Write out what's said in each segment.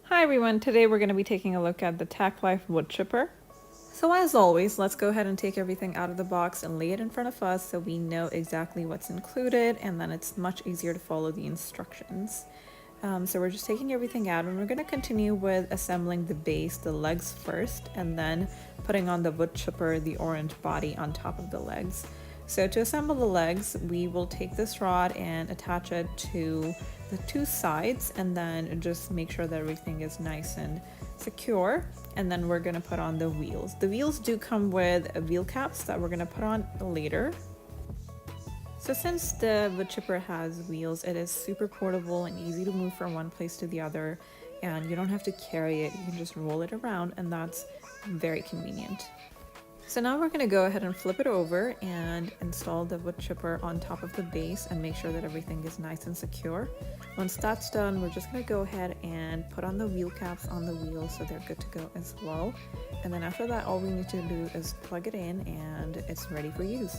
Hi everyone, today we're going to be taking a look at the Tacklife wood chipper. So as always, let's go ahead and take everything out of the box and lay it in front of us so we know exactly what's included, and then it's much easier to follow the instructions. So we're just taking everything out, and we're going to continue with assembling the base, the legs first, and then putting on the wood chipper, the orange body on top of the legs. So to assemble the legs, we will take this rod and attach it to the two sides, and then just make sure that everything is nice and secure. And then we're gonna put on the wheels. The wheels do come with wheel caps that we're gonna put on later. So since the wood chipper has wheels, it is super portable and easy to move from one place to the other, and you don't have to carry it, you can just roll it around, and that's very convenient. So now we're going to go ahead and flip it over and install the wood chipper on top of the base and make sure that everything is nice and secure. Once that's done, we're just going to go ahead and put on the wheel caps on the wheels so they're good to go as well. And then after that, all we need to do is plug it in and it's ready for use.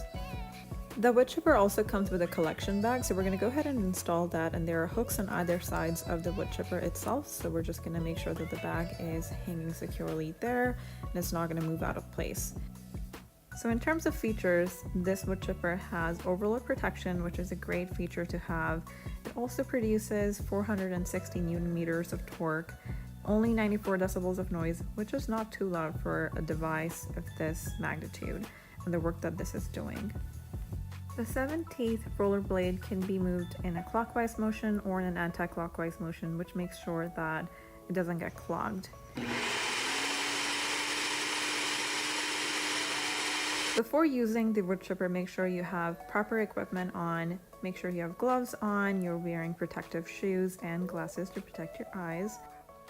The wood chipper also comes with a collection bag, so we're going to go ahead and install that, and there are hooks on either sides of the wood chipper itself, so we're just going to make sure that the bag is hanging securely there and it's not going to move out of place. So in terms of features, this wood chipper has overload protection, which is a great feature to have. It also produces 460 Newton meters of torque, only 94 decibels of noise, which is not too loud for a device of this magnitude and the work that this is doing. The 7-teeth roller blade can be moved in a clockwise motion or in an anti-clockwise motion, which makes sure that it doesn't get clogged. Before using the wood chipper, make sure you have proper equipment on. Make sure you have gloves on, you're wearing protective shoes and glasses to protect your eyes.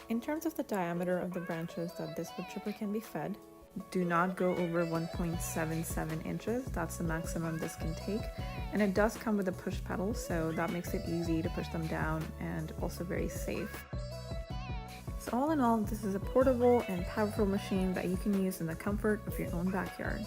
In terms of the diameter of the branches that this wood chipper can be fed, do not go over 1.77 inches. That's the maximum this can take. And it does come with a push pedal, so that makes it easy to push them down and also very safe. So all in all, this is a portable and powerful machine that you can use in the comfort of your own backyard.